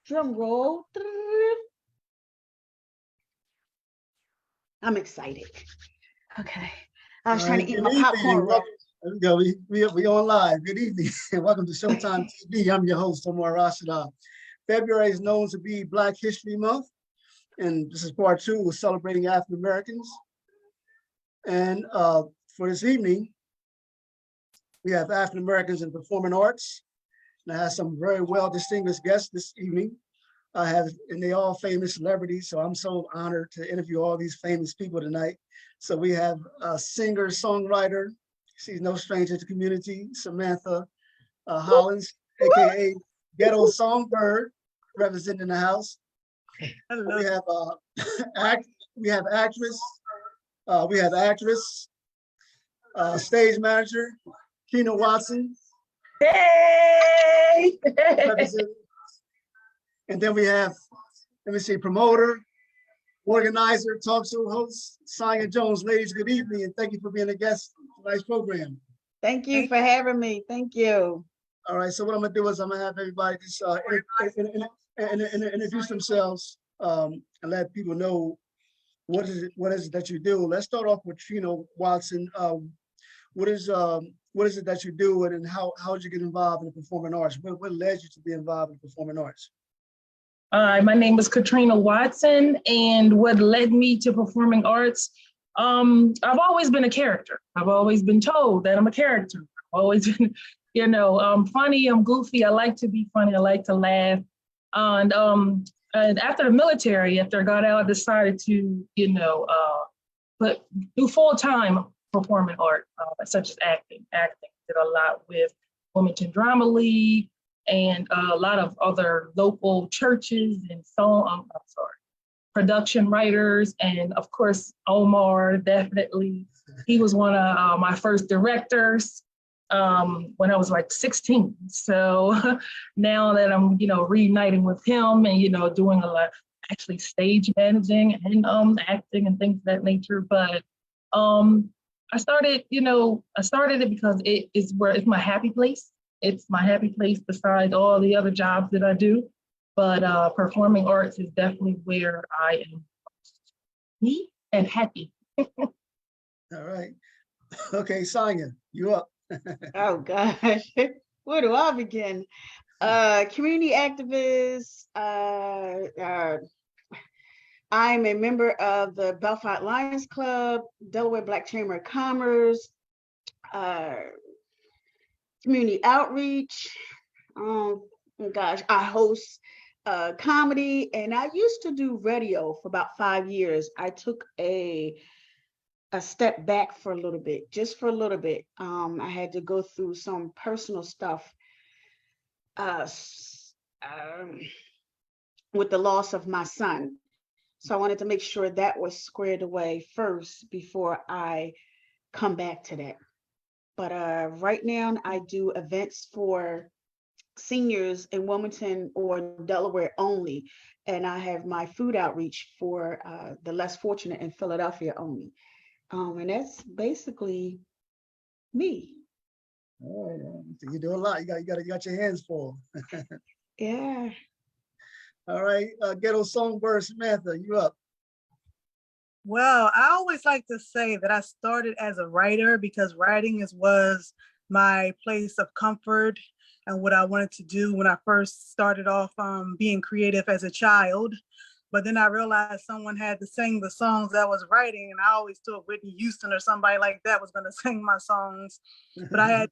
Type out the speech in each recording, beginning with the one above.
Drum roll. I'm excited. Okay. I was trying to eat my popcorn roll. There we go. We on live. Good evening. Welcome to Showtime TV. I'm your host, Omar Rashada. February is known to be Black History Month, and this is part 2. We're celebrating African Americans. And for this evening, we have African Americans in performing arts. And I have some very well distinguished guests this evening. And they all famous celebrities. So I'm so honored to interview all these famous people tonight. So we have a singer, songwriter. She's no stranger to the community, Samantha Hollins, AKA Ghetto Songbird, representing the house. We have actress, stage manager, Trina Watson. Hey! And then we have, promoter, organizer, talk show host, Sonia Jones. Ladies, good evening, and thank you for being a guest on tonight's program. Thank you for having me. Thank you. All right, so what I'm gonna do is I'm gonna have everybody just introduce themselves and let people know what is it that you do. Let's start off with Trina Watson. What is it that you do, and how did you get involved in the performing arts? What led you to be involved in the performing arts? My name is Trina Watson, and what led me to performing arts, I've always been a character. I've always been told that I'm a character. I've always been, I'm funny, I'm goofy, I like to be funny, I like to laugh. And after the military, after I got out, I decided to, do full-time performing art, such as acting. Did a lot with Wilmington Drama League, and a lot of other local churches and production writers. And of course, Omar, definitely. He was one of my first directors when I was like 16. So now that I'm, reuniting with him and, doing a lot, actually stage managing and acting and things of that nature. But I started it because it's my happy place. It's my happy place besides all the other jobs that I do. But performing arts is definitely where I am me and happy. All right. Okay, Sonia, you up. Oh gosh, where do I begin? Community activist. I'm a member of the Belfont Lions Club, Delaware Black Chamber of Commerce, community outreach. Oh gosh, I host comedy, and I used to do radio for about 5 years. I took a step back for a little bit, just for a little bit. I had to go through some personal stuff with the loss of my son. So I wanted to make sure that was squared away first before I come back to that. But right now I do events for seniors in Wilmington or Delaware only. And I have my food outreach for the less fortunate in Philadelphia only. And that's basically me. Oh, yeah. You do a lot. You got your hands full. Yeah. All right, Ghetto Songbird Samantha, you up. Well, I always like to say that I started as a writer because writing was my place of comfort and what I wanted to do when I first started off being creative as a child. But then I realized someone had to sing the songs that I was writing, and I always thought Whitney Houston or somebody like that was going to sing my songs. But I had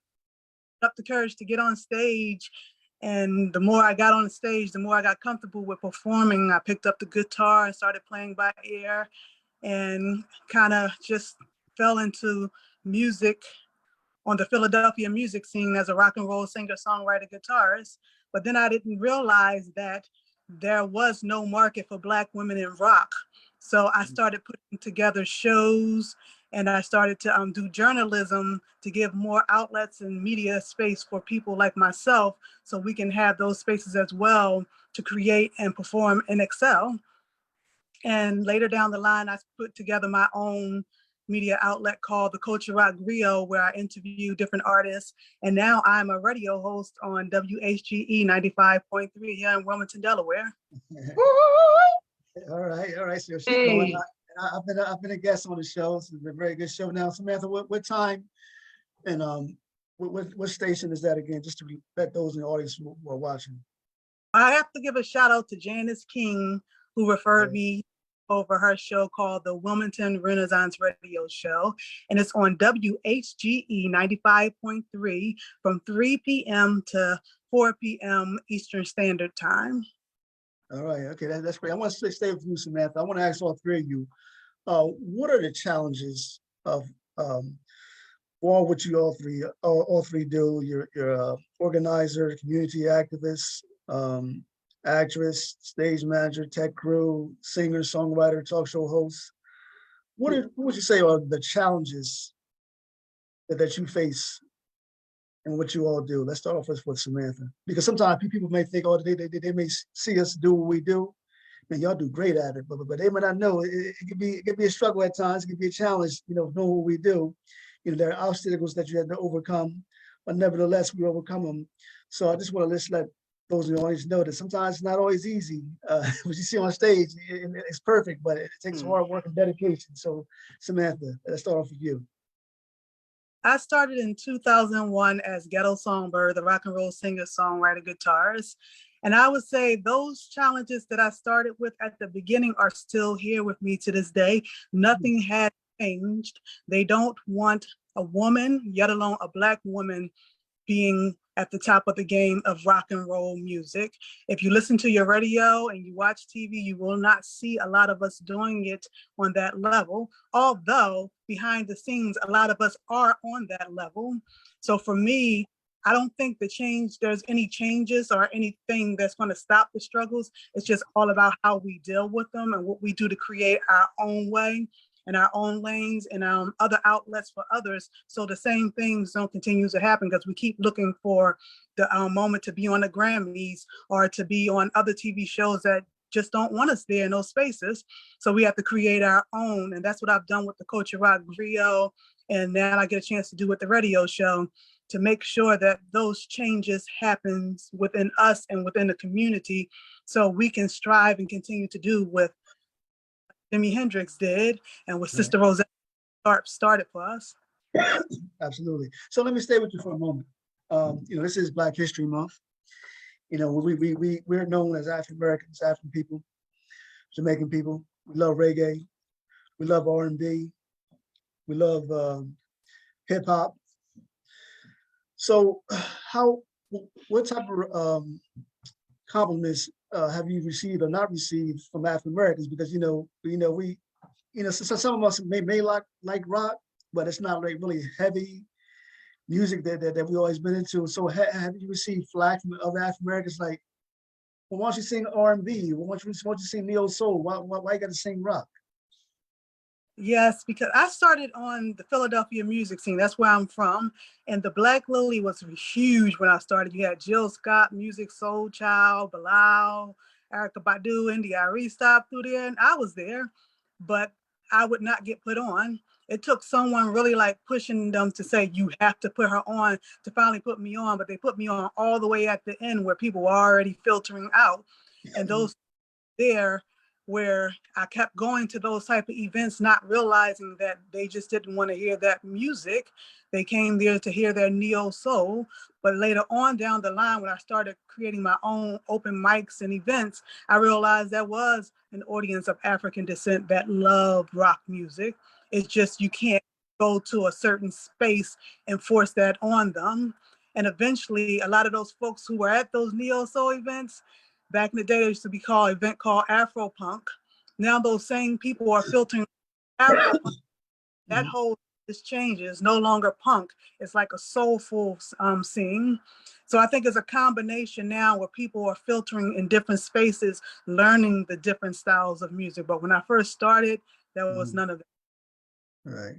up the courage to get on stage. And the more I got on the stage, the more I got comfortable with performing. I picked up the guitar and started playing by ear and kind of just fell into music on the Philadelphia music scene as a rock and roll singer, songwriter, guitarist. But then I didn't realize that there was no market for Black women in rock. So I started putting together shows, and I started to do journalism to give more outlets and media space for people like myself, so we can have those spaces as well to create and perform and excel. And later down the line, I put together my own media outlet called the Culture Rock Griot, where I interview different artists. And now I'm a radio host on WHGE 95.3 here in Wilmington, Delaware. All right, all right. So she's going. Hey. I've been a guest on the show. So it's a very good show. Now, Samantha, what time and what station is that again? Just to let those in the audience who are watching. I have to give a shout out to Janice King, who referred me over her show called the Wilmington Renaissance Radio Show. And it's on WHGE 95.3 from 3 p.m. to 4 p.m. Eastern Standard Time. All right, okay, that's great. I want to stay with you, Samantha. I want to ask all three of you, what are the challenges of all what you all three do? You're a organizer, community activist, actress, stage manager, tech crew, singer, songwriter, talk show host. What would you say are the challenges that you face and what you all do? Let's start off with Samantha, because sometimes people may think, oh, they may see us do what we do, and y'all do great at it, but they may not know it could be a struggle at times. It could be a challenge, know what we do. There are obstacles that you have to overcome, but nevertheless we overcome them. So I just want to let those in the audience know that sometimes it's not always easy. What you see on stage, it's perfect, but it takes hard work and dedication. So Samantha, let's start off with you. I started in 2001 as Ghetto Songbird, the rock and roll singer, songwriter, guitarist. And I would say those challenges that I started with at the beginning are still here with me to this day. Nothing has changed. They don't want a woman, yet alone a Black woman, being at the top of the game of rock and roll music. If you listen to your radio and you watch TV, you will not see a lot of us doing it on that level. Although behind the scenes, a lot of us are on that level. So for me, I don't think there's any changes or anything that's going to stop the struggles. It's just all about how we deal with them and what we do to create our own way and our own lanes and other outlets for others. So the same things don't continue to happen because we keep looking for the moment to be on the Grammys or to be on other TV shows that just don't want us there in those spaces. So we have to create our own. And that's what I've done with the Culture Rock Griot. And now I get a chance to do with the radio show, to make sure that those changes happens within us and within the community so we can strive and continue to do with Jimi Hendrix did and what Sister Rosetta started for us. Absolutely. So let me stay with you for a moment. This is Black History Month. We're known as African Americans, African people, Jamaican people. We love reggae. We love R&B. We love hip hop. So what type of compliments have you received or not received from African Americans? Because some of us may like rock, but it's not like really heavy music that we always been into. So have you received flack from other African Americans like, well, why don't you sing R&B? Why don't you sing neo soul? Why you got to sing rock? Yes, because I started on the Philadelphia music scene. That's where I'm from. And the Black Lily was huge when I started. You had Jill Scott, Music Soul Child, Bilal, Erykah Badu, India Arie stopped through there. And I was there, but I would not get put on. It took someone really like pushing them to say, you have to put her on, to finally put me on. But they put me on all the way at the end where people were already filtering out. And those there where I kept going to those type of events, not realizing that they just didn't want to hear that music. They came there to hear their neo soul. But later on down the line, when I started creating my own open mics and events, I realized there was an audience of African descent that loved rock music. It's just, you can't go to a certain space and force that on them. And eventually, a lot of those folks who were at those neo soul events, back in the day, there used to be an event called Afro Punk. Now those same people are filtering Afro Punk. That whole changes, no longer punk. It's like a soulful scene. So I think it's a combination now where people are filtering in different spaces, learning the different styles of music. But when I first started, there was none of that.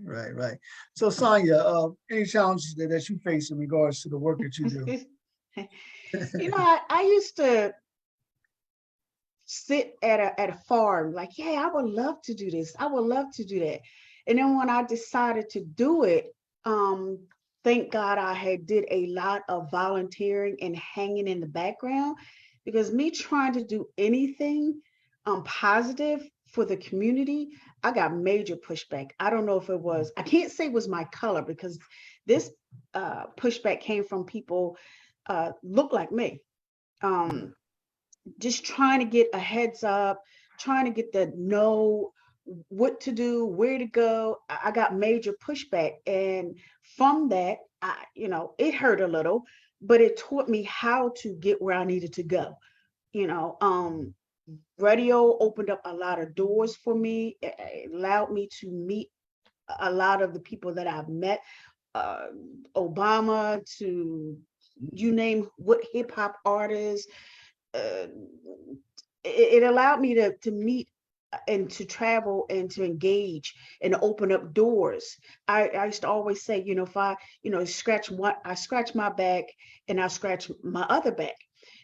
Right. So Sonia, any challenges that you face in regards to the work that you do? I used to sit at a farm like, yeah, I would love to do this. I would love to do that. And then when I decided to do it, thank God I had did a lot of volunteering and hanging in the background, because me trying to do anything positive for the community, I got major pushback. I don't know if it was, I can't say it was my color, because this pushback came from people look like me. Just trying to get a heads up, trying to get the know what to do, where to go. I got major pushback. And from that, it hurt a little, but it taught me how to get where I needed to go. You know, radio opened up a lot of doors for me. It allowed me to meet a lot of the people that I've met, Obama to you name what hip hop artists. Uh, it allowed me to meet and to travel and to engage and open up doors. I used to always say, if I, scratch one, I scratch my back and I scratch my other back.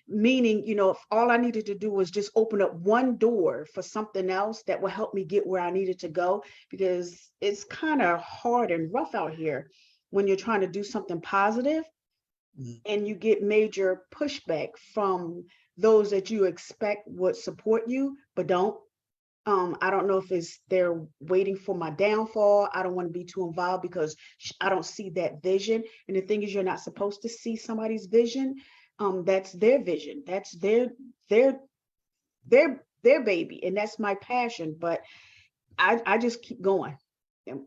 Meaning, if all I needed to do was just open up one door for something else that will help me get where I needed to go, because it's kind of hard and rough out here when you're trying to do something positive and you get major pushback from those that you expect would support you, but don't. I don't know if it's they're waiting for my downfall. I don't want to be too involved because I don't see that vision. And the thing is, you're not supposed to see somebody's vision. That's their vision. That's their baby, and that's my passion. But I just keep going.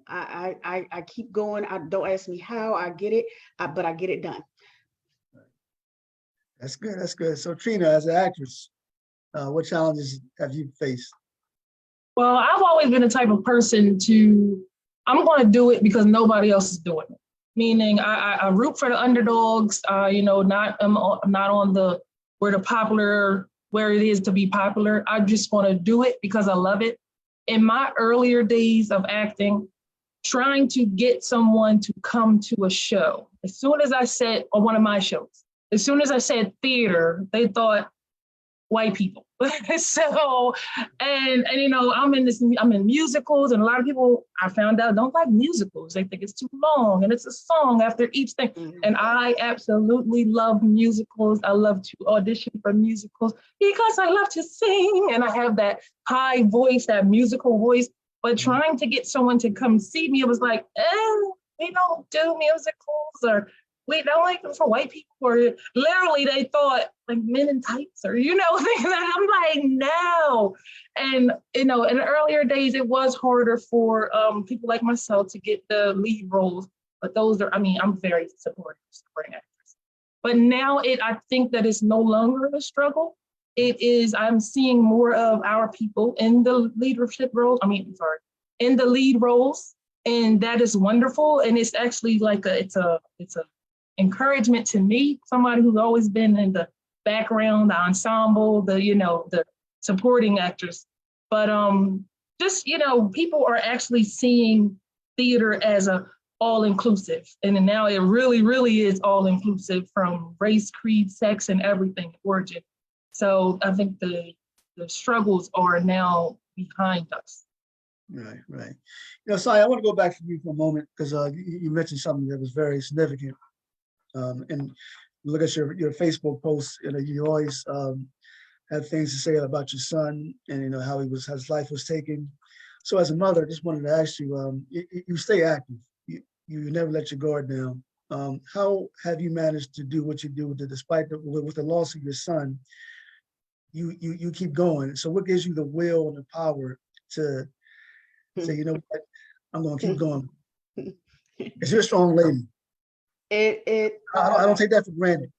I keep going. I don't ask me how I get it, but I get it done. That's good. That's good. So Trina, as an actress, what challenges have you faced? Well, I've always been the type of person I'm going to do it because nobody else is doing it. Meaning I root for the underdogs, not I'm not on where it is to be popular. I just want to do it because I love it. In my earlier days of acting, trying to get someone to come to a show, as soon as I said, on one of my shows, as soon as I said theater, they thought white people. So, and I'm in musicals, and a lot of people I found out don't like musicals. They think it's too long and it's a song after each thing. And I absolutely love musicals. I love to audition for musicals because I love to sing and I have that high voice, that musical voice. But trying to get someone to come see me, it was like, we don't do musicals, or we don't like them for white people, or literally they thought like Men in Tights, or things like that. I'm like, no. And in the earlier days, it was harder for people like myself to get the lead roles, but I'm very supportive actress. But now I think that it's no longer a struggle. It is, I'm seeing more of our people in the leadership roles. In the lead roles, and that is wonderful. And it's actually like it's a encouragement to me, somebody who's always been in the background, the ensemble, the supporting actors. But people are actually seeing theater as a all-inclusive. And now it really, really is all-inclusive, from race, creed, sex, and everything, origin. So I think the struggles are now behind us. Right. Sai, I want to go back to you for a moment, because you mentioned something that was very significant. And look at your Facebook posts, you always have things to say about your son and how his life was taken. So as a mother, I just wanted to ask you, you stay active. You never let your guard down. How have you managed to do what you do despite with the loss of your son? You keep going. So what gives you the will and the power to say, you know what, I'm going to keep going? Because you're a strong lady. I don't take that for granted.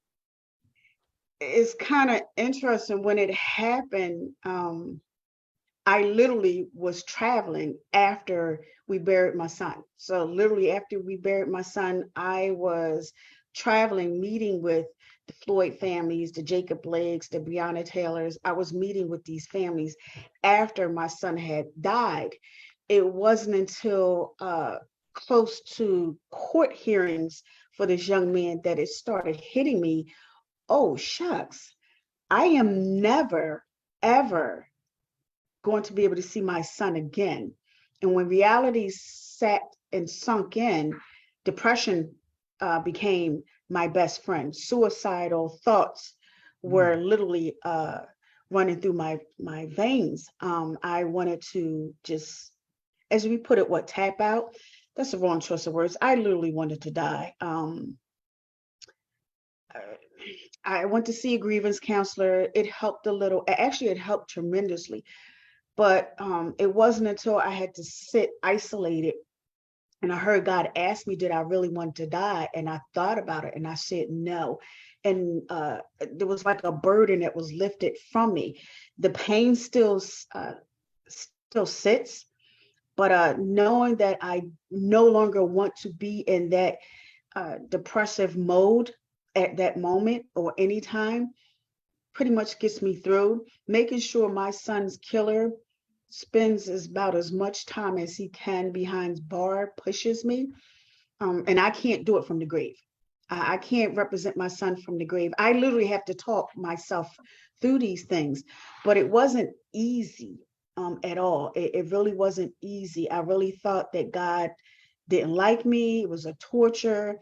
It's kind of interesting when it happened. I literally was traveling after we buried my son. So literally after we buried my son, I was traveling, meeting with the Floyd families, the Jacob Blakes, the Breonna Taylors. I was meeting with these families after my son had died. It wasn't until close to court hearings for this young man that it started hitting me. Oh, shucks. I am never, ever going to be able to see my son again. And when reality sat and sunk in, depression became my best friend. Suicidal thoughts were literally running through my veins. I wanted to just, as we put it, tap out. That's the wrong choice of words. I literally wanted to die. I went to see a grievance counselor. It helped a little. Actually, it helped tremendously. But it wasn't until I had to sit isolated and I heard God ask me, did I really want to die? And I thought about it and I said no. And there was like a burden that was lifted from me. The pain still sits, but knowing that I no longer want to be in that depressive mode at that moment or anytime pretty much gets me through. Making sure my son's killer spends about as much time as he can behind bar pushes me. And I can't do it from the grave. I can't represent my son from the grave. I literally have to talk myself through these things, but it wasn't easy at all. It really wasn't easy. I really thought that God didn't like me. It was a torture,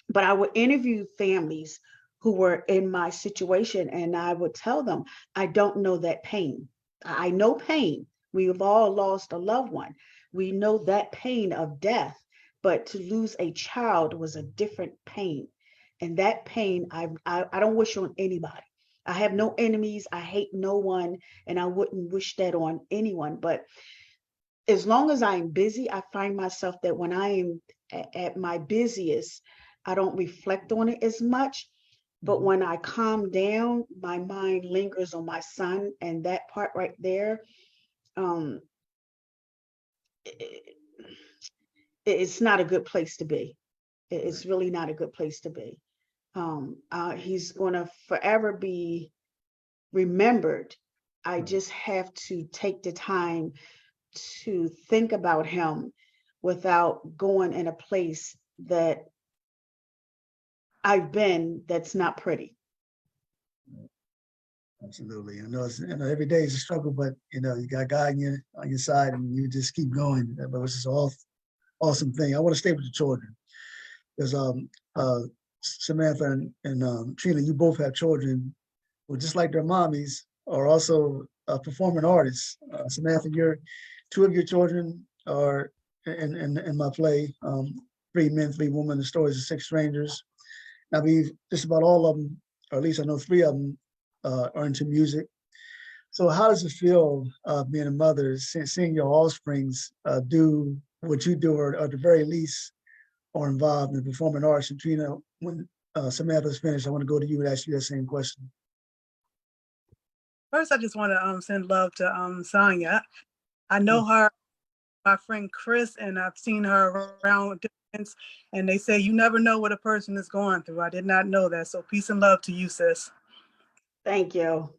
but I would interview families who were in my situation and I would tell them, I don't know that pain. I know pain. We've all lost a loved one. We know that pain of death, but to lose a child was a different pain. And that pain, I don't wish on anybody. I have no enemies. I hate no one, and I wouldn't wish that on anyone. But as long as I'm busy, I find myself that when I am at my busiest, I don't reflect on it as much. But when I calm down, my mind lingers on my son, and that part right there, um, it, it's not a good place to be. It's really not a good place to be. He's going to forever be remembered. I just have to take the time to think about him without going in a place that I've been that's not pretty. Absolutely. I know every day is a struggle, but you got God on your side and you just keep going. But it's just awesome thing. I want to stay with the children because Samantha and Trina, you both have children who, just like their mommies, are also performing artists. Samantha, two of your children are in my play, Three Men, Three Women, the Stories of Six Strangers. I believe just about all of them, or at least I know three of them, are into music. So how does it feel being a mother, seeing your offsprings do what you do, or at the very least are involved in performing arts? And Trina, when Samantha's finished, I want to go to you and ask you that same question. First, I just want to send love to Sonia. I know her, my friend Chris, and I've seen her around events, and they say you never know what a person is going through. I did not know that. So peace and love to you, sis. Thank you.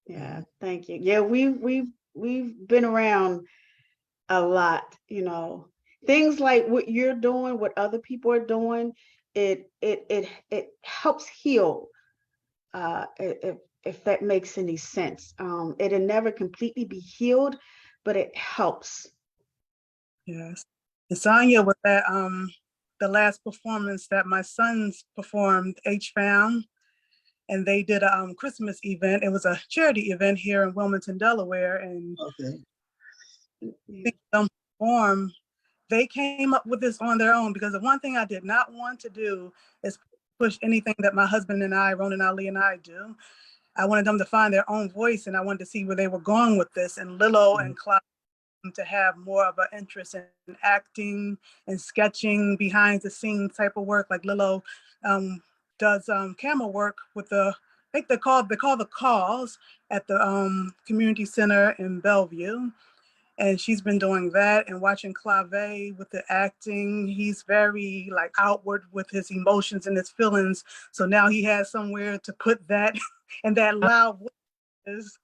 Yeah, thank you. Yeah, we've been around a lot, Things like what you're doing, what other people are doing, it helps heal, if that makes any sense. It'll never completely be healed, but it helps. Yes. And Sonia was at the last performance that my sons performed, H-Fam, and they did a Christmas event. It was a charity event here in Wilmington, Delaware, and them perform. They came up with this on their own because the one thing I did not want to do is push anything that my husband and I, Ronan Ali and I do. I wanted them to find their own voice, and I wanted to see where they were going with this. And Lilo and Clyde to have more of an interest in acting and sketching, behind the scenes type of work. Like Lilo does camera work with I think they call the calls at the community center in Bellevue. And she's been doing that, and watching Clave with the acting. He's very like outward with his emotions and his feelings. So now he has somewhere to put that and that loud voice.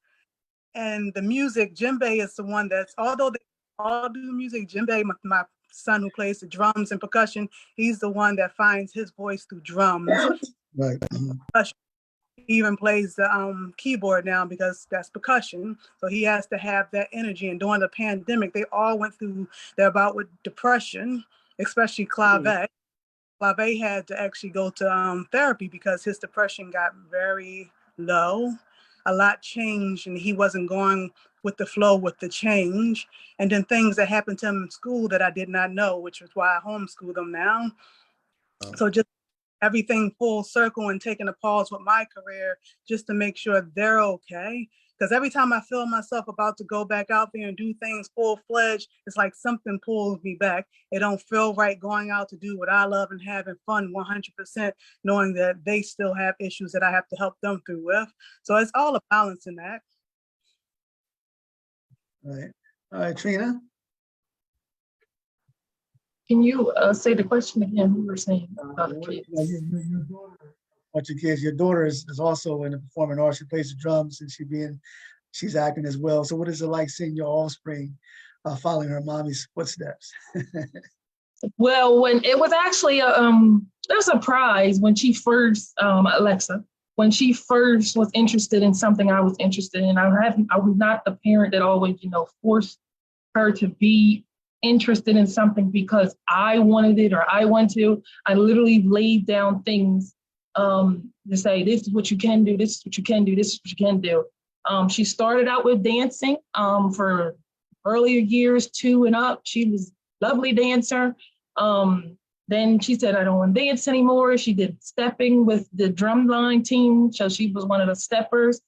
And the music, Djembe is the one that's, although they all do music, Djembe, my son who plays the drums and percussion, he's the one that finds his voice through drums. Right. He even plays the keyboard now because that's percussion. So he has to have that energy. And during the pandemic, they all went through their bout with depression, especially Clave. Clave had to actually go to therapy because his depression got very low. A lot changed, and he wasn't going with the flow with the change. And then things that happened to him in school that I did not know, which was why I homeschool them now. So just everything full circle and taking a pause with my career just to make sure they're okay. Because every time I feel myself about to go back out there and do things full-fledged, it's like something pulls me back. It don't feel right going out to do what I love and having fun 100%, knowing that they still have issues that I have to help them through with. So it's all a balance in that. Right. All right, Trina. Can you say the question again? You were saying about the kids. Your daughter, about your kids. Your daughter is also in the performing arts. She plays the drums and she's acting as well. So what is it like seeing your offspring following her mommy's footsteps? Well, when it was actually a surprise when she first, Alexa, when she first was interested in something I was interested in. I was not the parent that always, forced her to be interested in something because I wanted it or I want to. I literally laid down things to say, this is what you can do, this is what you can do, this is what you can do. She started out with dancing for earlier years, 2 and up. She was a lovely dancer. Then she said, I don't want to dance anymore. She did stepping with the drumline team. So she was one of the steppers.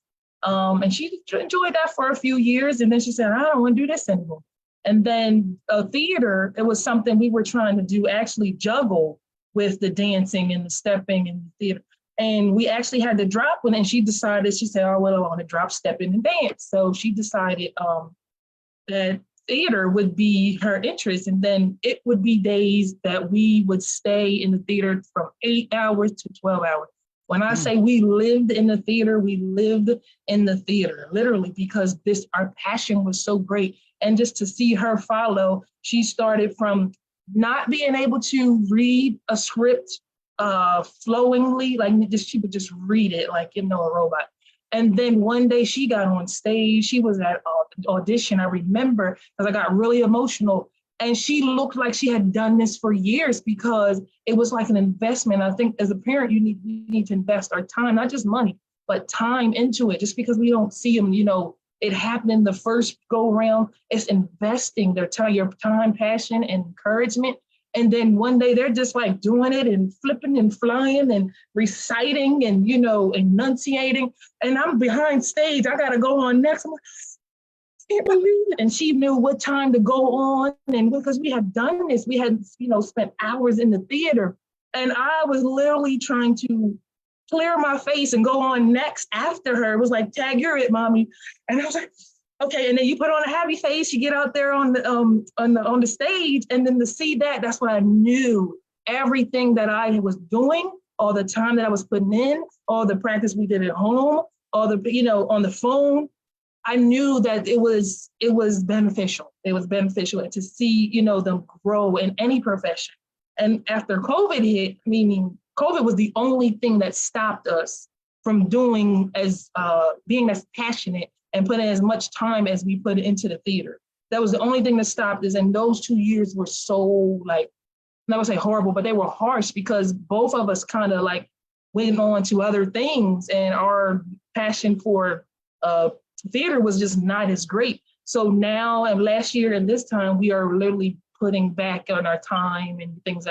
And she enjoyed that for a few years. And then she said, I don't want to do this anymore. And then theater, it was something we were trying to do, actually juggle with the dancing and the stepping and the theater. And we actually had to drop one, and she said, oh, well, I want to drop stepping and dance. So she decided that theater would be her interest. And then it would be days that we would stay in the theater from 8 hours to 12 hours. When I say we lived in the theater, we lived in the theater, literally, because our passion was so great. And just to see her follow, she started from not being able to read a script flowingly, she would just read it like, a robot. And then one day she got on stage. She was at audition, I remember, because I got really emotional. And she looked like she had done this for years because it was like an investment. I think as a parent, we need to invest our time, not just money, but time into it. Just because we don't see them, it happened in the first go round. It's investing their time, your time, passion, and encouragement. And then one day they're just like doing it and flipping and flying and reciting and, enunciating. And I'm behind stage. I got to go on next. I'm like, I can't believe it. And she knew what time to go on. And because we had done this, we had, spent hours in the theater. And I was literally trying to clear my face and go on next after her. It was like, tag, you're it, mommy. And I was like, okay. And then you put on a happy face, you get out there on the stage, and then to see that's when I knew everything that I was doing, all the time that I was putting in, all the practice we did at home, all the, on the phone. I knew that it was beneficial. It was beneficial, and to see, them grow in any profession. And after COVID hit, meaning COVID was the only thing that stopped us from being as passionate and putting as much time as we put into the theater. That was the only thing that stopped us. And those 2 years were so I would say horrible, but they were harsh because both of us kind of went on to other things, and our passion for theater was just not as great. So now, and last year and this time, we are literally putting back on our time and things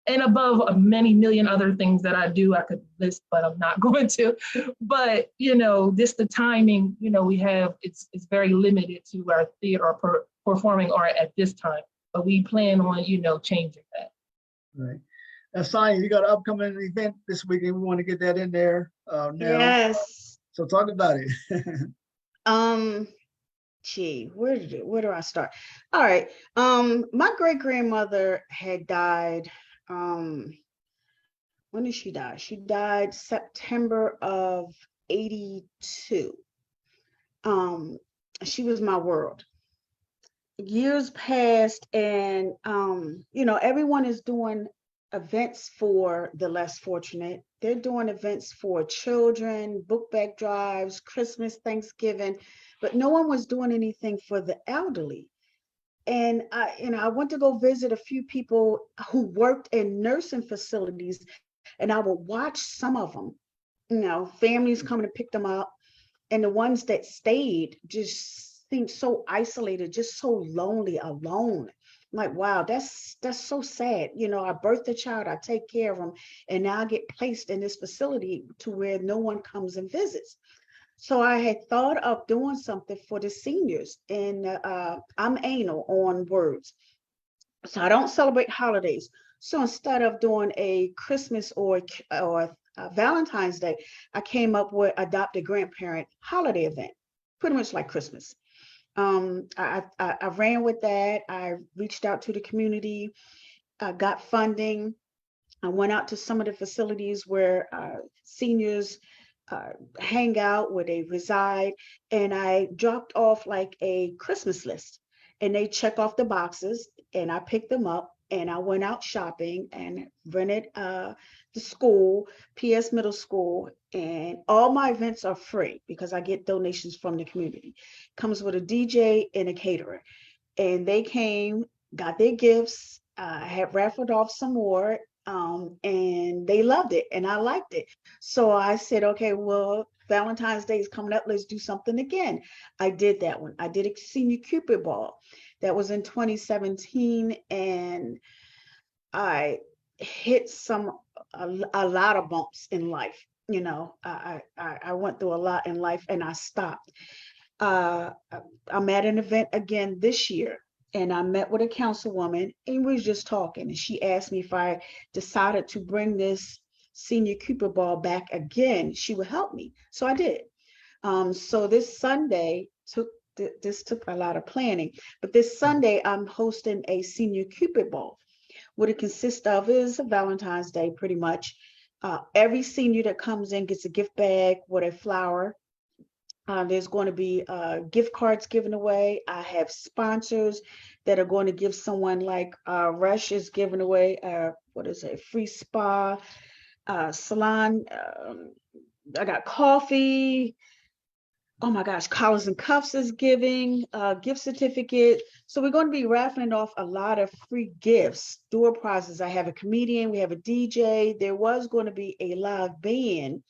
and above many million other things that I do. I could list, but I'm not going to. But, just the timing, we have, it's very limited to our theater or performing art at this time. But we plan on, changing that. Right. Sonia, you got an upcoming event this weekend. We want to get that in there now. Yes. So talk about it. Where do I start? All right. My great-grandmother had died. When did she die? She died September of 82. She was my world. Years passed, and everyone is doing events for the less fortunate. They're doing events for children, book bag drives, Christmas, Thanksgiving, but no one was doing anything for the elderly. And I went to go visit a few people who worked in nursing facilities, and I would watch some of them, families coming to pick them up, and the ones that stayed just seemed so isolated, just so lonely, alone. I'm like, wow, that's so sad. I birthed a child, I take care of them, and now I get placed in this facility to where no one comes and visits. So I had thought of doing something for the seniors, and I'm anal on words. So I don't celebrate holidays. So instead of doing a Christmas or Valentine's Day, I came up with adopt a grandparent holiday event, pretty much like Christmas. I ran with that. I reached out to the community, got funding. I went out to some of the facilities where seniors uh, hang out, where they reside, and I dropped off like a Christmas list, and they check off the boxes, and I picked them up, and I went out shopping and rented the school, PS Middle School, and all my events are free because I get donations from the community. Comes with a DJ and a caterer, and they came, got their gifts. I had raffled off some more, and they loved it, and I liked it. So I said, okay, well, Valentine's Day is coming up. Let's do something again. I did that one. I did a senior Cupid ball. That was in 2017, and I hit a lot of bumps in life. I went through a lot in life, and I stopped. uh, I'm at an event again this year, and I met with a councilwoman, and we was just talking, and she asked me if I decided to bring this senior Cooper ball back again, she would help me. So I did. So this Sunday this took a lot of planning, but this Sunday I'm hosting a senior Cupid ball. What it consists of is a Valentine's Day, pretty much. Every senior that comes in gets a gift bag with a flower. There's going to be gift cards given away. I have sponsors that are going to give someone like Rush is giving away, what is it, free spa, salon. I got coffee. Oh my gosh, collars and cuffs is giving, gift certificate. So we're going to be raffling off a lot of free gifts, door prizes. I have a comedian, we have a DJ. There was going to be a live band,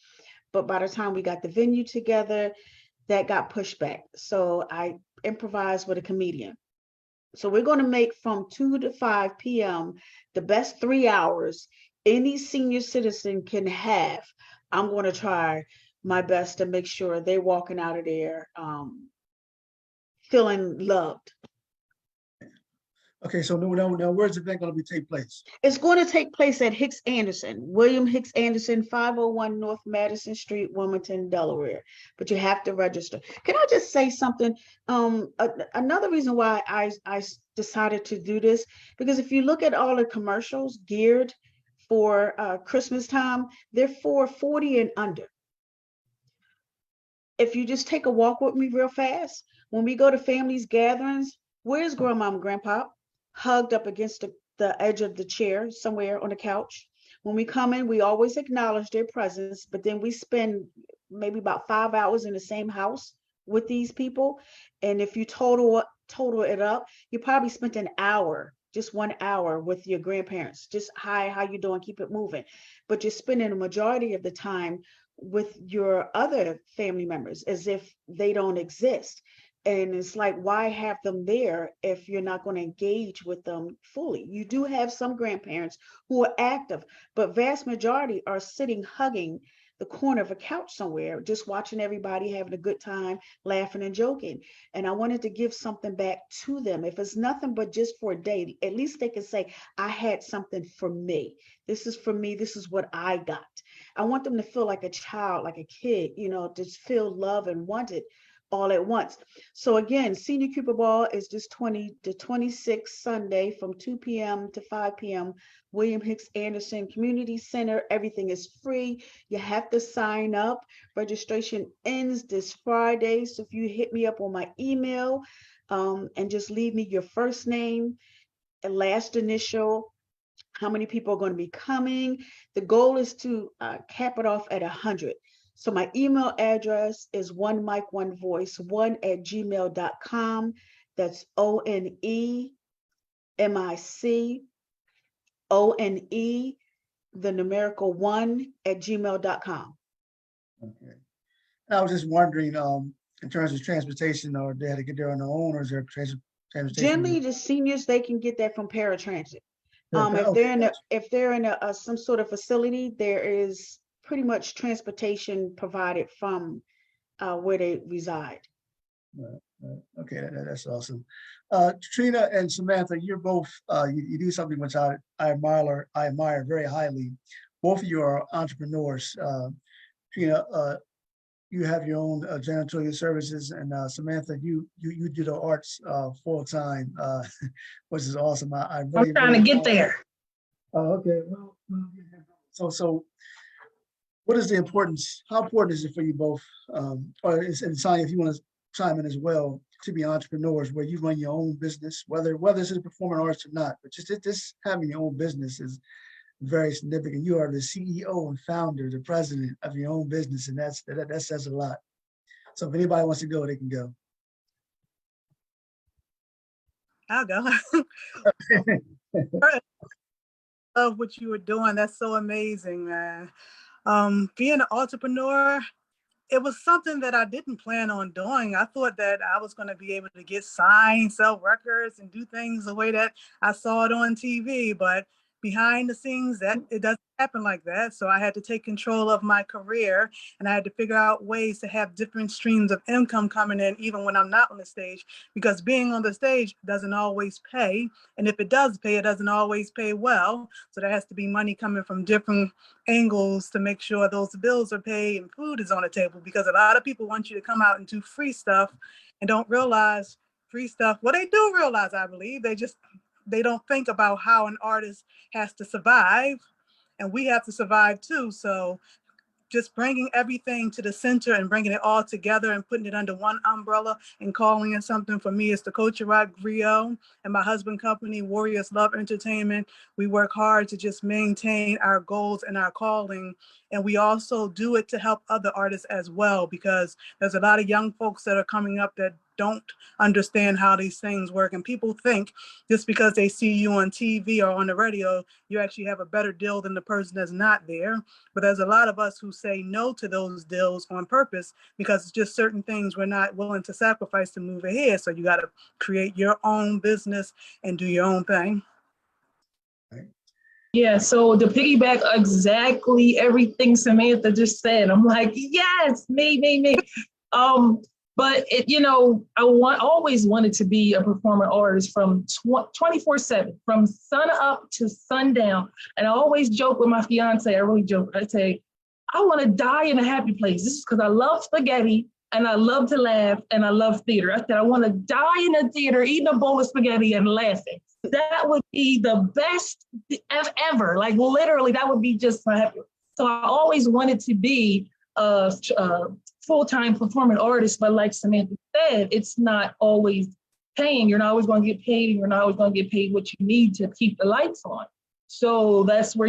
but by the time we got the venue together, that got pushed back. So I improvised with a comedian. So we're going to make from 2 to 5 p.m. the best 3 hours any senior citizen can have. I'm going to try my best to make sure they're walking out of there feeling loved. Okay, so now where's the event going to be take place? It's going to take place at Hicks Anderson, William Hicks Anderson, 501 North Madison Street, Wilmington, Delaware. But you have to register. Can I just say something? Another reason why I decided to do this, because if you look at all the commercials geared for Christmas time, they're for 40 and under. If you just take a walk with me real fast, when we go to families gatherings, where's grandma and grandpa? Hugged up against the edge of the chair somewhere on the couch. When we come in, we always acknowledge their presence, but then we spend maybe about 5 hours in the same house with these people. And if you total it up, you probably spent an hour, just 1 hour with your grandparents. Just hi, how you doing? Keep it moving. But you're spending a majority of the time with your other family members as if they don't exist. And it's like, why have them there if you're not going to engage with them fully? You do have some grandparents who are active, but vast majority are sitting hugging the corner of a couch somewhere, just watching everybody having a good time, laughing and joking. And I wanted to give something back to them. If it's nothing but just for a day, at least they can say, I had something for me. This is for me. This is what I got. I want them to feel like a child, like a kid, just feel love and wanted all at once. So again, Senior Cooper Ball is this 20 to 26 Sunday from 2 p.m. to 5 p.m. William Hicks Anderson Community Center. Everything is free. You have to sign up. Registration ends this Friday. So if you hit me up on my email and just leave me your first name and last initial, how many people are going to be coming. The goal is to cap it off at 100. So my email address is one mic, one voice, 1@gmail.com. That's ONEMICONE, the numerical 1@gmail.com. Okay. And I was just wondering, in terms of transportation, or they had to get there on their own, or is there transportation? Generally, the seniors, they can get that from paratransit. If Okay. they're in a some sort of facility, there is pretty much transportation provided from where they reside. Right, right. Okay, that's awesome. Trina and Samantha, you're both, you do something which I admire very highly. Both of you are entrepreneurs. Trina, you have your own janitorial services, and Samantha, you do the arts full time, which is awesome. I really, I'm trying to get there. Oh, okay. Well, so what is the importance? How important is it for you both? Or and Sonia, if you want to chime in as well, to be entrepreneurs where you run your own business, whether it's in performing arts or not, but just having your own business is very significant. You are the CEO and founder, the president of your own business, and that says a lot. So if anybody wants to go, they can go. I'll go. Love what you were doing. That's so amazing, man. Being an entrepreneur, it was something that I didn't plan on doing. I thought that I was going to be able to get signed, sell records, and do things the way that I saw it on TV. But behind the scenes, that it doesn't happen like that. So I had to take control of my career, and I had to figure out ways to have different streams of income coming in, even when I'm not on the stage, because being on the stage doesn't always pay. And if it does pay, it doesn't always pay well. So there has to be money coming from different angles to make sure those bills are paid and food is on the table, because a lot of people want you to come out and do free stuff and don't realize free stuff. Well, they do realize, I believe. They don't think about how an artist has to survive, and we have to survive too. So just bringing everything to the center and bringing it all together and putting it under one umbrella and calling it something, for me, is the Culture Rock Griot and my husband company, Warriors Love Entertainment. We work hard to just maintain our goals and our calling. And we also do it to help other artists as well, because there's a lot of young folks that are coming up that don't understand how these things work. And people think just because they see you on TV or on the radio, you actually have a better deal than the person that's not there. But there's a lot of us who say no to those deals on purpose, because it's just certain things we're not willing to sacrifice to move ahead. So you got to create your own business and do your own thing. Yeah, so to piggyback exactly everything Samantha just said, I'm like, yes, me. But I always wanted to be a performing artist from 24/7, from sun up to sundown. And I always joke with my fiance. I really joke. I say, I want to die in a happy place. This is because I love spaghetti and I love to laugh and I love theater. I said, I want to die in a theater, eating a bowl of spaghetti and laughing. That would be the best ever. Like literally, that would be just my happy. So I always wanted to be a full-time performing artist, but like Samantha said, it's not always paying. You're not always going to get paid, and you're not always going to get paid what you need to keep the lights on. So that's where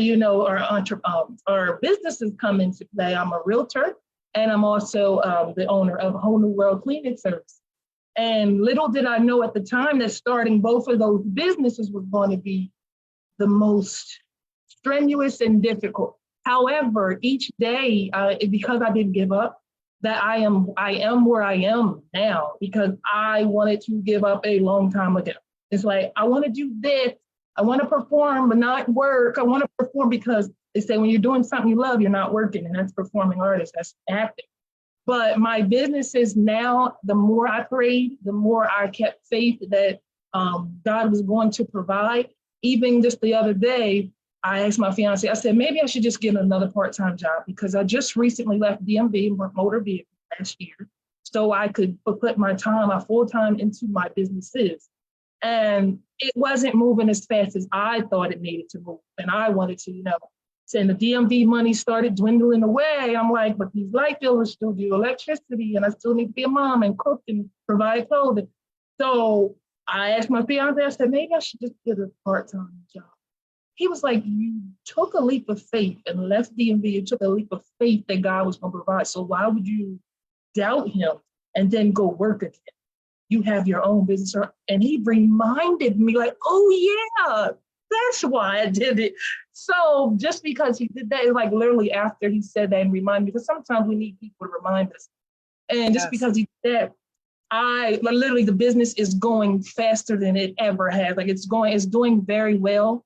our businesses come into play. I'm a realtor, and I'm also the owner of a Whole New World Cleaning Service. And little did I know at the time that starting both of those businesses was going to be the most strenuous and difficult. However, each day, because I didn't give up, that I am where I am now, because I wanted to give up a long time ago. It's like, I want to do this. I want to perform, but not work. I want to perform because they say when you're doing something you love, you're not working, and that's performing artist, that's acting. But my businesses now, the more I prayed, the more I kept faith that God was going to provide. Even just the other day, I asked my fiance, I said, maybe I should just get another part-time job, because I just recently left DMV, motor vehicle, last year, so I could put my full-time into my businesses. And it wasn't moving as fast as I thought it needed to move. And I wanted to, and the DMV money started dwindling away. I'm like, but these light bills still do electricity, and I still need to be a mom and cook and provide clothing. So I asked my fiance, I said, maybe I should just get a part-time job. he was like, you took a leap of faith and left DMV. You took a leap of faith that God was going to provide. So why would you doubt him and then go work again? You have your own business. And he reminded me like, oh yeah, that's why I did it. So just because he did that, it's like literally after he said that and reminded me, because sometimes we need people to remind us. And just because he did that, literally the business is going faster than it ever has. Like it's doing very well.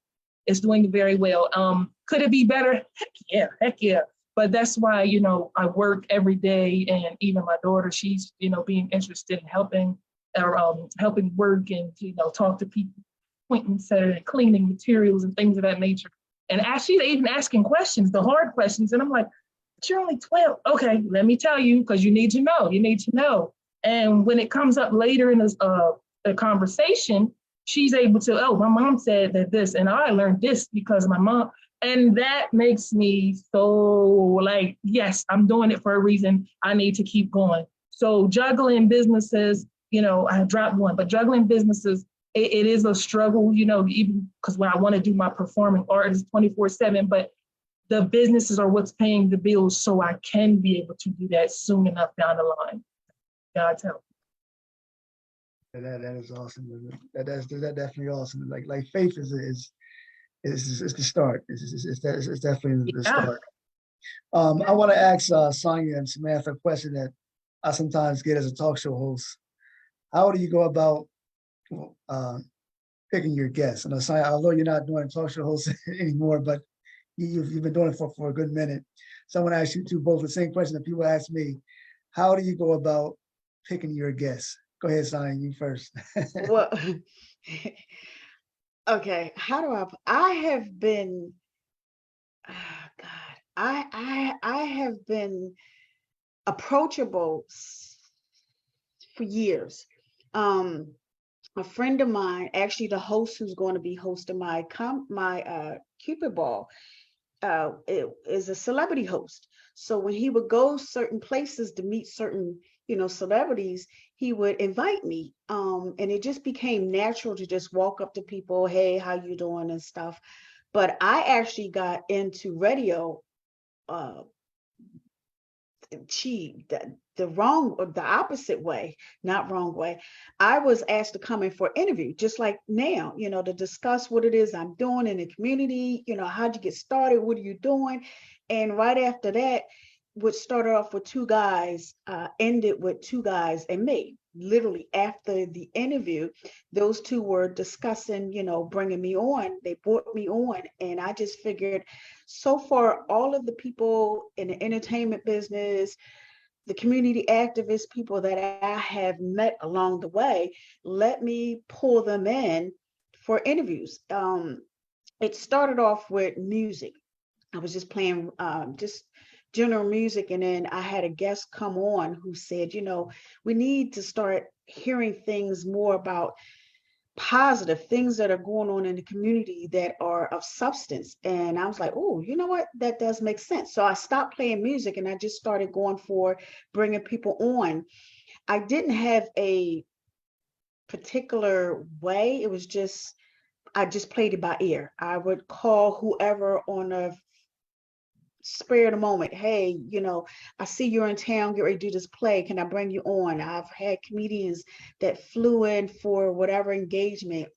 It's doing very well. Could it be better? Heck yeah. But that's why, I work every day, and even my daughter, she's, being interested in helping work and, talk to people, appointment setter and cleaning materials and things of that nature. And she's even asking questions, the hard questions. And I'm like, but you're only 12. Okay, let me tell you, because you need to know. And when it comes up later in this the conversation, she's able to, oh, my mom said that this, and I learned this because my mom, and that makes me so like, yes, I'm doing it for a reason. I need to keep going. So juggling businesses, I dropped one, but juggling businesses, it is a struggle, even because when I want to do my performing art is 24/7, but the businesses are what's paying the bills, so I can be able to do that soon enough down the line. God's help. That is awesome. That's definitely awesome. Like faith is the start. It's definitely the start. I want to ask Sonia and Samantha a question that I sometimes get as a talk show host. How do you go about picking your guests? And Sonia, although you're not doing talk show host anymore, but you've been doing it for a good minute. So I want to ask you two both the same question that people ask me. How do you go about picking your guests? Go ahead, Sonia, you first. Well, okay. How do I have been, oh God, I have been approachable for years. A friend of mine, actually the host who's going to be hosting my Cupid Ball, is a celebrity host. So when he would go certain places to meet certain, celebrities, he would invite me. And it just became natural to just walk up to people, hey, how you doing and stuff. But I actually got into radio, uh, the opposite way, not wrong way. I was asked to come in for an interview, just like now, to discuss what it is I'm doing in the community, how'd you get started, what are you doing? And right after that, what started off with two guys, ended with two guys and me. Literally after the interview, those two were discussing, bringing me on. They brought me on, and I just figured, so far, all of the people in the entertainment business, the community activist people that I have met along the way, let me pull them in for interviews. It started off with music. I was just playing just general music, and then I had a guest come on who said, we need to start hearing things more about positive things that are going on in the community that are of substance. And I was like, oh, you know what? That does make sense. So I stopped playing music and I just started going for bringing people on. I didn't have a particular way. It was just, I just played it by ear. I would call whoever on a spare of the moment. Hey, I see you're in town, get ready to do this play. Can I bring you on? I've had comedians that flew in for whatever engagement,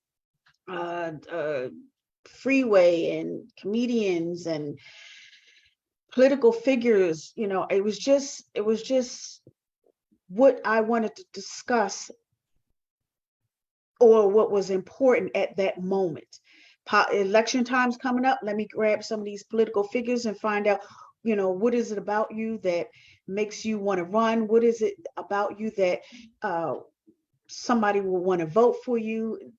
freeway and comedians and political figures. It was just what I wanted to discuss or what was important at that moment. Election time's coming up. Let me grab some of these political figures and find out, what is it about you that makes you want to run? What is it about you that somebody will want to vote for you?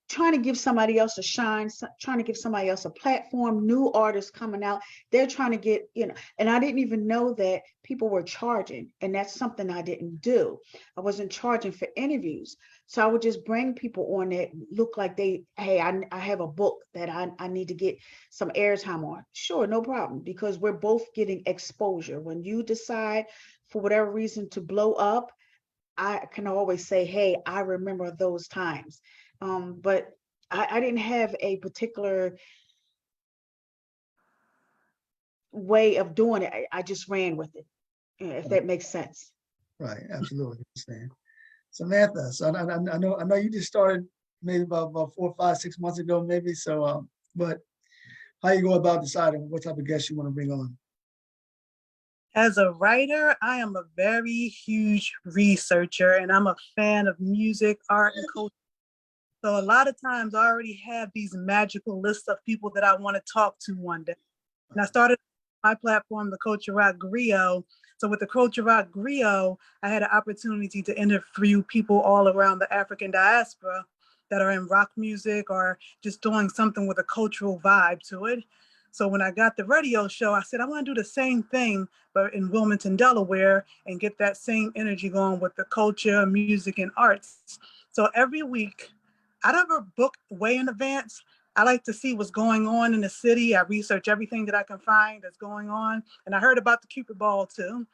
Trying to give somebody else a shine, trying to give somebody else a platform, new artists coming out. They're trying to get, and I didn't even know that people were charging. And that's something I didn't do. I wasn't charging for interviews. So I would just bring people on that look like hey, I have a book that I need to get some airtime on. Sure, no problem, because we're both getting exposure. When you decide for whatever reason to blow up, I can always say, hey, I remember those times. But I didn't have a particular way of doing it. I just ran with it, if that makes sense. Right, absolutely understand. Samantha, so I know you just started maybe about 4, 5, 6 months ago, maybe. So, but how you go about deciding what type of guests you want to bring on? As a writer, I am a very huge researcher and I'm a fan of music, art, and culture. So a lot of times I already have these magical lists of people that I want to talk to one day. And I started my platform, the Culture Rock Griot. So with the Culture Rock Griot, I had an opportunity to interview people all around the African diaspora that are in rock music or just doing something with a cultural vibe to it. So when I got the radio show, I said, I want to do the same thing, but in Wilmington, Delaware, and get that same energy going with the culture, music, and arts. So every week, I never book way in advance. I like to see what's going on in the city. I research everything that I can find that's going on. And I heard about the Cupid Ball too.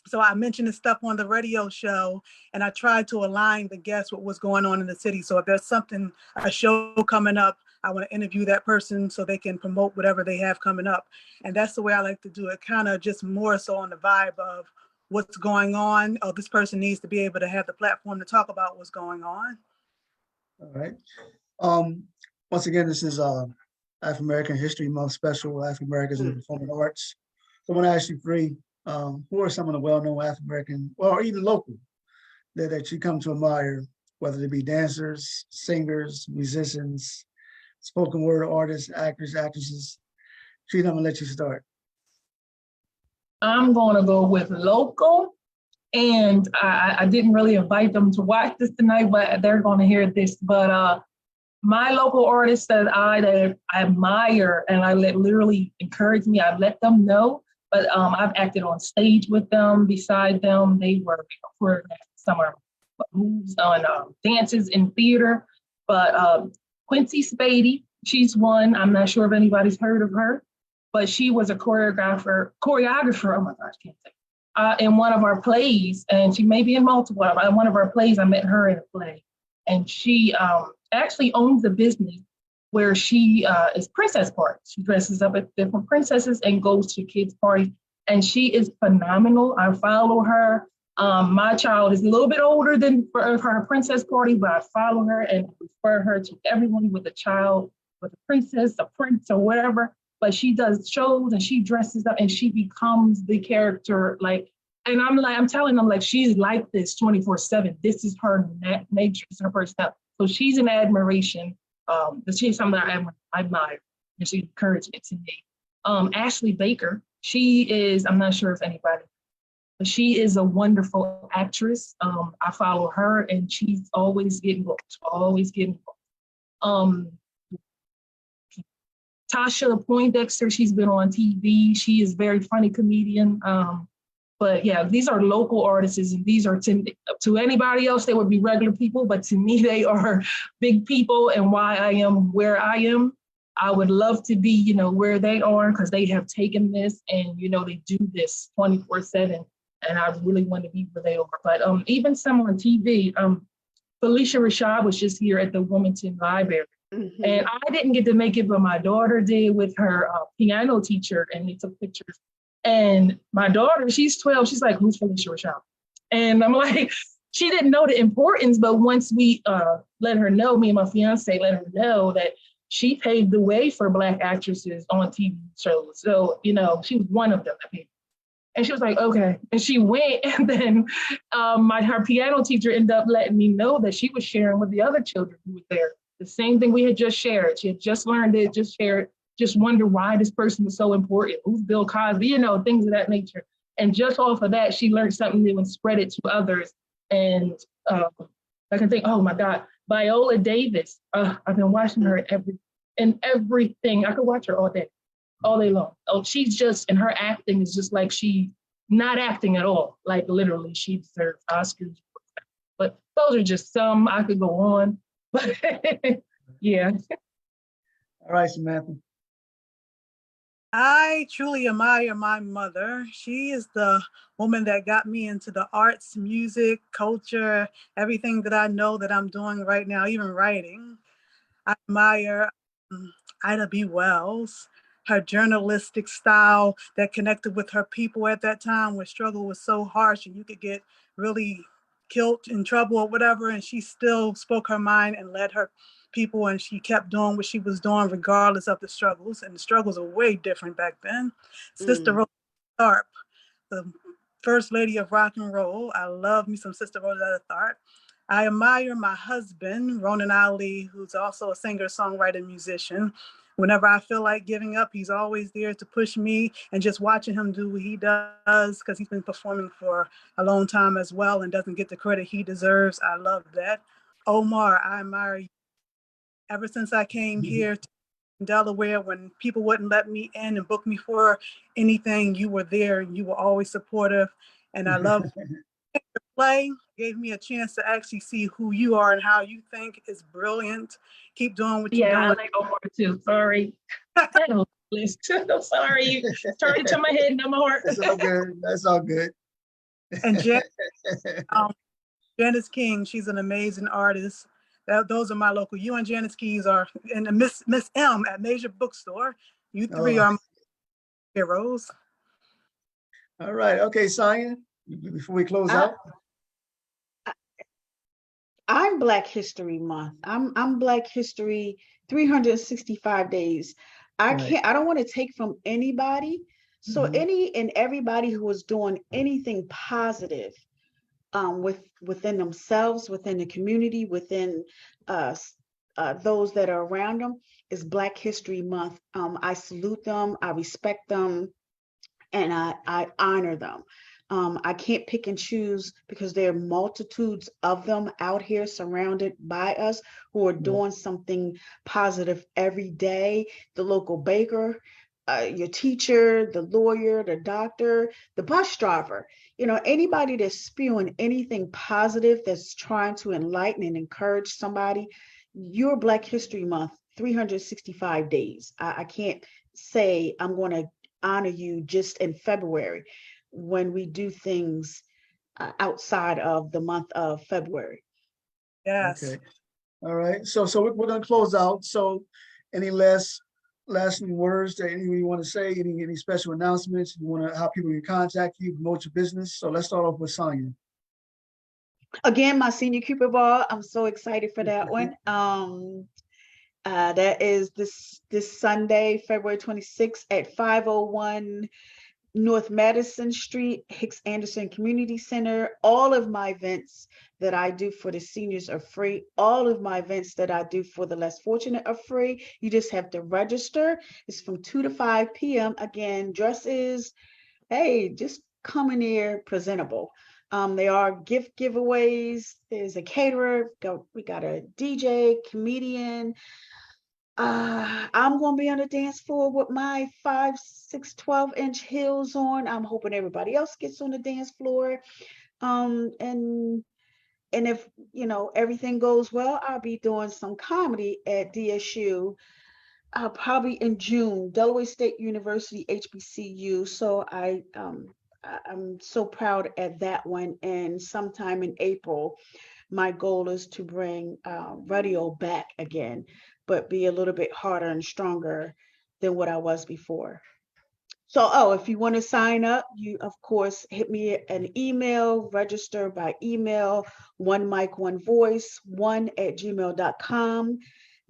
So I mentioned this stuff on the radio show and I tried to align the guests with what's going on in the city. So if there's something, a show coming up, I want to interview that person so they can promote whatever they have coming up. And that's the way I like to do it, kind of just more so on the vibe of what's going on. Oh, this person needs to be able to have the platform to talk about what's going on. All right. Um, Once again, this is African American History Month special, African Americans in the Performing Arts. So I want to ask you three, who are some of the well-known African American, or even local, that you come to admire, whether they be dancers, singers, musicians, spoken word artists, actors, actresses? Trina, I'm gonna let you start. I'm going to go with local. And I didn't really invite them to watch this tonight, but they're going to hear this. But my local artists that I admire and I literally encourage me, I let them know. But I've acted on stage with them, beside them. They were for summer moves on dances in theater. But Quincy Spady, she's one. I'm not sure if anybody's heard of her, but she was a choreographer. Oh my gosh, can't say. In one of our plays, and she may be in multiple. In one of our plays, I met her in a play, and she actually owns a business where she is princess party. She dresses up as different princesses and goes to kids' parties, and she is phenomenal. I follow her. My child is a little bit older than for her princess party, but I follow her and refer her to everyone with a child, with a princess, a prince, or whatever. But she does shows and she dresses up and she becomes the character. Like, and I'm telling them, like, she's like this 24/7. This is her nature, it's her personality. So she's an admiration. She's something I admire, and she's encouragement to me. Ashley Baker, she is, I'm not sure if anybody, but she is a wonderful actress. I follow her and she's always getting booked, Tasha Poindexter, she's been on TV. She is a very funny comedian. But yeah, these are local artists, and these are to anybody else, they would be regular people, but to me, they are big people. And why I am where I am, I would love to be, where they are, because they have taken this and, they do this 24/7. And I really want to be where they are. But even some on TV, Felicia Rashad was just here at the Wilmington Library. Mm-hmm. And I didn't get to make it, but my daughter did with her piano teacher, and they took pictures. And my daughter, she's 12, she's like, who's Felicia Rashad? And I'm like, she didn't know the importance, but once we let her know, me and my fiance let her know that she paved the way for Black actresses on TV shows. So, she was one of them. And she was like, okay. And she went, and then her piano teacher ended up letting me know that she was sharing with the other children who were there. The same thing we had just shared. She had just learned it, just shared, just wonder why this person was so important. Who's Bill Cosby, things of that nature. And just off of that, she learned something new and spread it to others. And I can think, oh my God, Viola Davis. I've been watching her in everything. I could watch her all day long. Oh, she's just, and her acting is just like she not acting at all. Like literally, she deserves Oscars. But those are just some. I could go on. But yeah. All right, Samantha. I truly admire my mother. She is the woman that got me into the arts, music, culture, everything that I know that I'm doing right now, even writing. I admire Ida B. Wells, her journalistic style that connected with her people at that time when struggle was so harsh and you could get really killed, in trouble or whatever, and she still spoke her mind and led her people, and she kept doing what she was doing regardless of the struggles, and the struggles are way different back then. Sister Mm. Rose Tharpe, the first lady of rock and roll. I love me some Sister Rosetta Tharpe. I admire my husband, Ronan Ali, who's also a singer, songwriter, musician. Whenever I feel like giving up, he's always there to push me, and just watching him do what he does, because he's been performing for a long time as well and doesn't get the credit he deserves. I love that. Omar, I admire you. Ever since I came here to Delaware, when people wouldn't let me in and book me for anything, you were there and you were always supportive. And I love play, gave me a chance to actually see who you are and how you think is brilliant. Keep doing what you're Yeah, I doing. like Omar too. Sorry. I don't list. I'm sorry. You turned it to my head, not my heart. That's all good. That's all good. And Janice King, she's an amazing artist. Those are my local. You and Janice Keys are, and Miss M at Major Bookstore. You three Oh, are my heroes. all right. Okay, Sonia, before we close I, out. I'm Black History Month. I'm Black History 365 days. Right. I don't want to take from anybody. So Mhm. any and everybody who is doing anything positive within themselves, within the community, within uh, those that are around them is Black History Month. I salute them, I respect them, and I honor them. I can't pick and choose because there are multitudes of them out here surrounded by us who are Right. doing something positive every day. The local baker, your teacher, the lawyer, the doctor, the bus driver, anybody that's spewing anything positive that's trying to enlighten and encourage somebody. Your Black History Month, 365 days. I can't say I'm going to honor you just in February when we do things outside of the month of February. Yes. Okay. All right. So we're gonna close out. So any last words that anyone you want to say, any special announcements, you want to how people can contact you, promote your business. So let's start off with Sonia. Again, my senior Cupid ball. I'm so excited for that one. That is this Sunday, February 26th at 501 North Madison Street, Hicks Anderson Community Center. All of my events that I do for the seniors are free. All of my events that I do for the less fortunate are free. You just have to register. It's from 2 to 5 p.m. Again, dresses, hey, just come in here presentable. There are gift giveaways. There's a caterer. We got a DJ, comedian. I'm gonna be on the dance floor with my 5'6", 12-inch heels on. I'm hoping everybody else gets on the dance floor. And if everything goes well, I'll be doing some comedy at DSU. Probably in June, Delaware State University HBCU. So I'm so proud at that one. And sometime in April, my goal is to bring radio back again, but be a little bit harder and stronger than what I was before. So, if you want to sign up, you of course hit me an email, register by email, one mic, one voice, 1@gmail.com.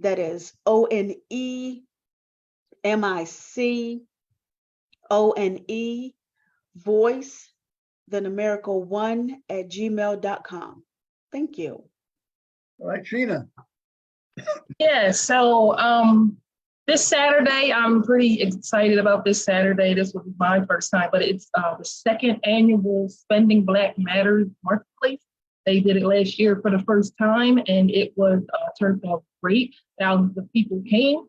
That is ONEMICONE voice, the numerical 1@gmail.com. Thank you. All right, Trina. Yeah, so this Saturday, I'm pretty excited about this Saturday. This will be my first time, but it's the second annual Spending Black Matters Marketplace. They did it last year for the first time, and it was turned out great. Thousands of people came.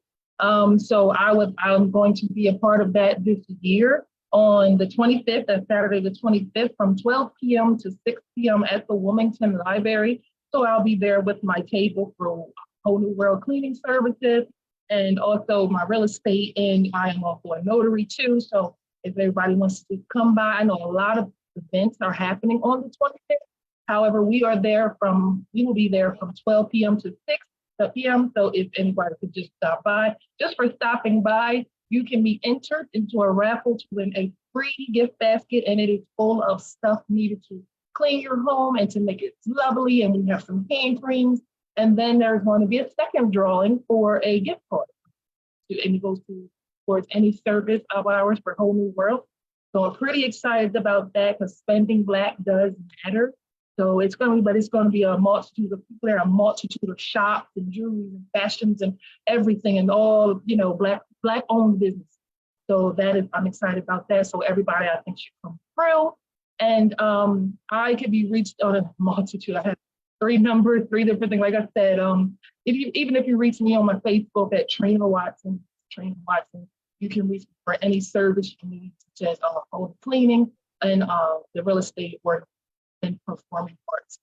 So I'm going to be a part of that this year on the 25th, that's Saturday the 25th, from 12 p.m. to 6 p.m. at the Wilmington Library. So I'll be there with my table for Whole New World Cleaning Services and also my real estate, and I am also a notary too. So if everybody wants to come by, I know a lot of events are happening on the 25th. However, we will be there from 12 p.m. to 6. p.m. So if anybody could just stop by, just for stopping by, you can be entered into a raffle to win a free gift basket, and it is full of stuff needed to clean your home and to make it lovely. And we have some hand creams. And then there's going to be a second drawing for a gift card. And it goes towards any service of ours for Whole New World. So I'm pretty excited about that because spending Black does matter. So it's going to be a multitude of people there, a multitude of shops and jewelry and fashions and everything, and all, Black owned business. So I'm excited about that. So everybody, I think, should come through. And I could be reached on a multitude. I have 3 numbers, 3 different things. Like I said, even if you reach me on my Facebook at Trina Watson, you can reach me for any service you need, such as home cleaning and the real estate work and performing arts.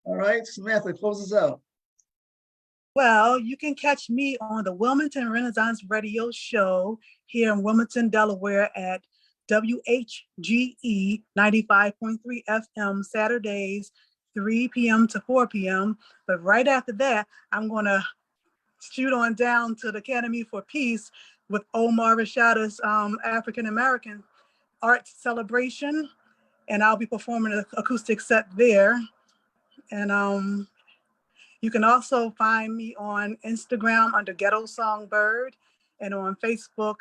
All right, Samantha, close us out. Well, you can catch me on the Wilmington Renaissance Radio Show here in Wilmington, Delaware at WHGE 95.3 FM Saturdays, 3 p.m. to 4 p.m. But right after that, I'm going to shoot on down to the Academy for Peace with Omar Rashada's African American Art Celebration. And I'll be performing an acoustic set there. And you can also find me on Instagram under Ghetto Songbird and on Facebook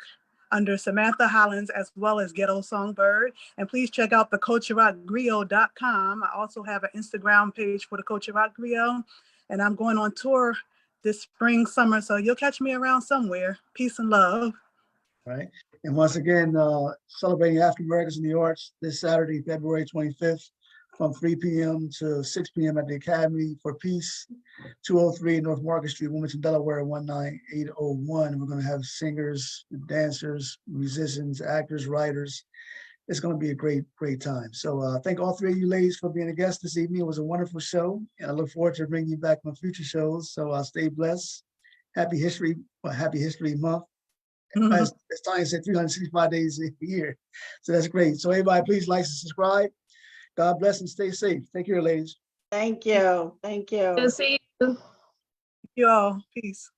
under Samantha Hollins, as well as Ghetto Songbird. And please check out the CultureRockGriot.com. I also have an Instagram page for the Culture Rock Griot. And I'm going on tour this spring, summer. So you'll catch me around somewhere. Peace and love. All right. And once again, celebrating African Americans in the arts this Saturday, February 25th, from 3 p.m. to 6 p.m. at the Academy for Peace, 203 North Market Street, Wilmington, Delaware, 19801. We're going to have singers, dancers, musicians, actors, writers. It's going to be a great, great time. So thank all 3 of you ladies for being a guest this evening. It was a wonderful show, and I look forward to bringing you back on future shows. So stay blessed. Happy History Month. As Tanya said, 365 days a year. So that's great. So everybody, please like and subscribe. God bless and stay safe. Take care, ladies. Thank you. Thank you. See you. You all. Peace.